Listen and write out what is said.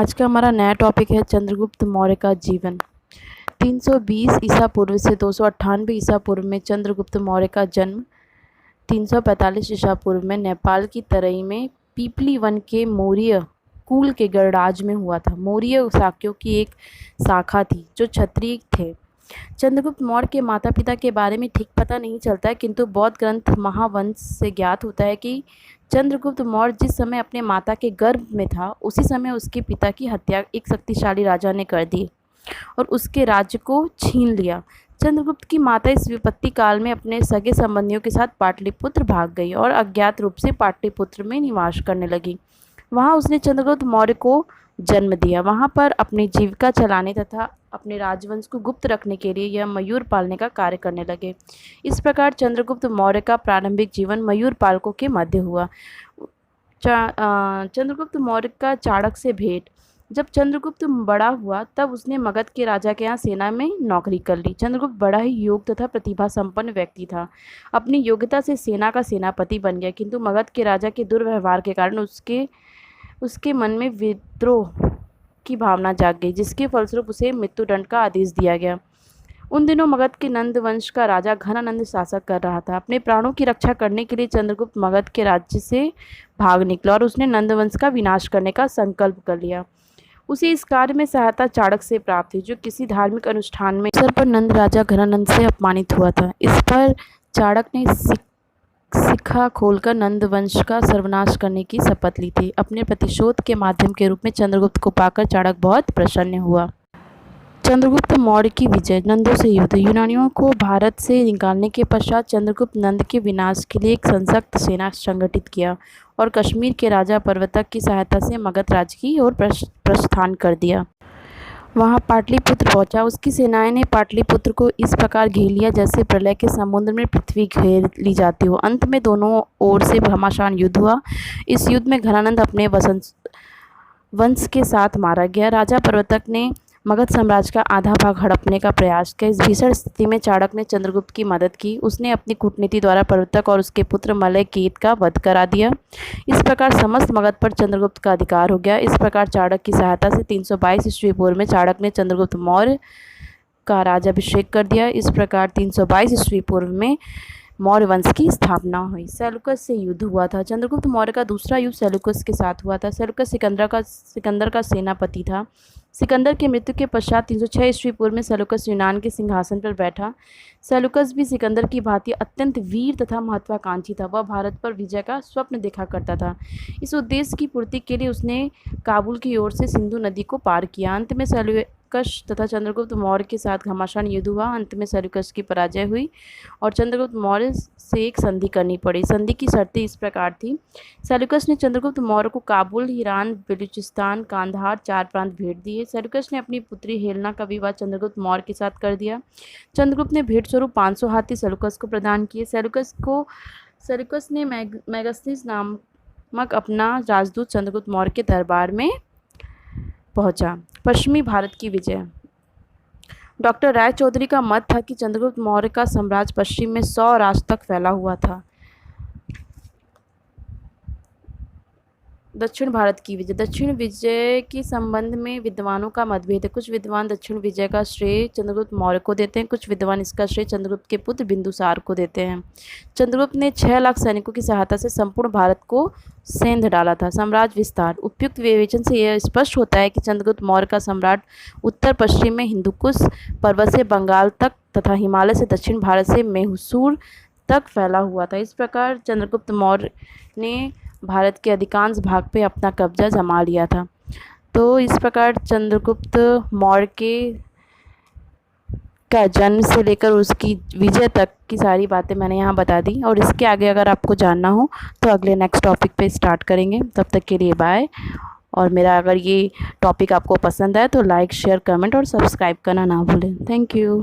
आज का हमारा नया टॉपिक है चंद्रगुप्त मौर्य का जीवन। 320 ईसा पूर्व से 298 ईसा पूर्व में चंद्रगुप्त मौर्य का जन्म 345 ईसा पूर्व में नेपाल की तराई में पीपली वन के मौर्य कुल के गणराज्य में हुआ था। मौर्य शाक्यों की एक शाखा थी जो क्षत्रिय थे। चंद्रगुप्त मौर्य के माता पिता के बारे में ठीक पता नहीं चलता है, किंतु बौद्ध ग्रंथ महावंश से ज्ञात होता है कि चंद्रगुप्त मौर्य जिस समय अपने माता के गर्भ में था उसी समय उसके पिता की हत्या एक शक्तिशाली राजा ने कर दी और उसके राज्य को छीन लिया। चंद्रगुप्त की माता इस विपत्ति काल में अपने सगे संबंधियों के साथ पाटलिपुत्र भाग गई और अज्ञात रूप से पाटलिपुत्र में निवास करने लगी। वहां उसने चंद्रगुप्त मौर्य को जन्म दिया। वहां पर अपनी जीविका चलाने तथा अपने राजवंश को गुप्त रखने के लिए यह मयूर पालने का कार्य करने लगे। इस प्रकार चंद्रगुप्त मौर्य का प्रारंभिक जीवन मयूर पालकों के मध्य हुआ। चंद्रगुप्त मौर्य का चाणक्य से भेंट। जब चंद्रगुप्त बड़ा हुआ तब उसने मगध के राजा के यहाँ सेना में नौकरी कर ली। चंद्रगुप्त बड़ा ही योग्य तथा प्रतिभा संपन्न व्यक्ति था। अपनी योग्यता से सेना का सेनापति बन गया, किंतु मगध के राजा के दुर्व्यवहार के कारण उसके मन में विद्रोह की भावना जाग गई, जिसके फलस्वरूप उसे मृत्युदंड का आदेश दिया गया। उन दिनों मगध के नंद वंश का राजा घनानंद शासक कर रहा था। अपने प्राणों की रक्षा करने के लिए चंद्रगुप्त मगध के राज्य से भाग निकला और उसने नंद वंश का विनाश करने का संकल्प कर लिया। उसे इस कार्य में सहायता चाणक्य से प्राप्त हुई, जो किसी धार्मिक अनुष्ठान में अवसर पर नंद राजा घनानंद से अपमानित हुआ था। इस पर चाणक्य ने शिखा खोलकर नंद वंश का सर्वनाश करने की शपथ ली थी। अपने प्रतिशोध के माध्यम के रूप में चंद्रगुप्त को पाकर चाणक्य बहुत प्रसन्न हुआ। चंद्रगुप्त मौर्य की विजय। नंदों से युद्ध। यूनानियों को भारत से निकालने के पश्चात चंद्रगुप्त नंद के विनाश के लिए एक सशक्त सेना संगठित किया और कश्मीर के राजा पर्वतक की सहायता से मगध राज्य की ओर प्रस्थान कर दिया। वहां पाटलिपुत्र पहुंचा। उसकी सेनाएं ने पाटलिपुत्र को इस प्रकार घेर लिया जैसे प्रलय के समुद्र में पृथ्वी घेर ली जाती हो। अंत में दोनों ओर से घमासान युद्ध हुआ। इस युद्ध में घनानंद अपने वंश के साथ मारा गया। राजा पर्वतक ने मगध साम्राज्य का आधा भाग हड़पने का प्रयास किया। इस भीषण स्थिति में चाणक्य ने चंद्रगुप्त की मदद की। उसने अपनी कूटनीति द्वारा पर्वतक और उसके पुत्र मलयकेत का वध करा दिया। इस प्रकार समस्त मगध पर चंद्रगुप्त का अधिकार हो गया। इस प्रकार चाणक्य की सहायता से 322 ईस्वी पूर्व में चाणक्य ने चंद्रगुप्त मौर्य का राज्याभिषेक कर दिया। इस प्रकार 322 ईस्वी पूर्व में मौर्य वंश की स्थापना हुई। सेल्यूकस से युद्ध हुआ था। चंद्रगुप्त मौर्य का दूसरा युद्ध सेल्यूकस के साथ हुआ था। सेल्यूकस सिकंदर का सेनापति था। सिकंदर की मृत्यु के पश्चात 306 ईस्वी पूर्व में सेल्यूकस यूनान के सिंहासन पर बैठा। सेल्यूकस भी सिकंदर की भांति अत्यंत वीर तथा महत्वाकांक्षी था। वह भारत पर विजय का स्वप्न देखा करता था। इस उद्देश्य की पूर्ति के लिए उसने काबुल की ओर से सिंधु नदी को पार किया। अंत में सेल्यूकस तथा चंद्रगुप्त मौर्य के साथ घमासान युद्ध हुआ। अंत में सेल्यूकस की पराजय हुई और चंद्रगुप्त मौर्य से एक संधि करनी पड़ी। संधि की शर्तें इस प्रकार थी। सेल्यूकस ने चंद्रगुप्त मौर्य को काबुल, ईरान, बलूचिस्तान, कांधार 4 प्रांत भेंट दिए। सेल्यूकस ने अपनी पुत्री हेलेना का विवाह चंद्रगुप्त मौर्य के साथ कर दिया। चंद्रगुप्त ने भेंट स्वरूप 500 हाथी सेल्यूकस को प्रदान किए। सेल्यूकस ने मेगास्थनीज नामक अपना राजदूत चंद्रगुप्त मौर्य के दरबार में पहुंचा। पश्चिमी भारत की विजय। डॉक्टर राय चौधरी का मत था कि चंद्रगुप्त मौर्य का साम्राज्य पश्चिम में 100 राज तक फैला हुआ था। दक्षिण भारत की विजय। दक्षिण विजय के संबंध में विद्वानों का मतभेद है। कुछ विद्वान दक्षिण विजय का श्रेय चंद्रगुप्त मौर्य को देते हैं, कुछ विद्वान इसका श्रेय चंद्रगुप्त के पुत्र बिंदुसार को देते हैं। चंद्रगुप्त ने 6 लाख सैनिकों की सहायता से संपूर्ण भारत को सेंध डाला था। साम्राज्य विस्तार। उपयुक्त विवेचन से यह स्पष्ट होता है कि चंद्रगुप्त मौर्य का सम्राट उत्तर पश्चिम में हिंदुकुश पर्वत से बंगाल तक तथा हिमालय से दक्षिण भारत से मैसूर तक फैला हुआ था। इस प्रकार चंद्रगुप्त मौर्य ने भारत के अधिकांश भाग पे अपना कब्जा जमा लिया था। तो इस प्रकार चंद्रगुप्त मौर्य का जन्म से लेकर उसकी विजय तक की सारी बातें मैंने यहाँ बता दी और इसके आगे अगर आपको जानना हो तो अगले नेक्स्ट टॉपिक पे स्टार्ट करेंगे। तब तक के लिए बाय। और मेरा अगर ये टॉपिक आपको पसंद आए तो लाइक, शेयर, कमेंट और सब्सक्राइब करना ना भूलें। Thank you.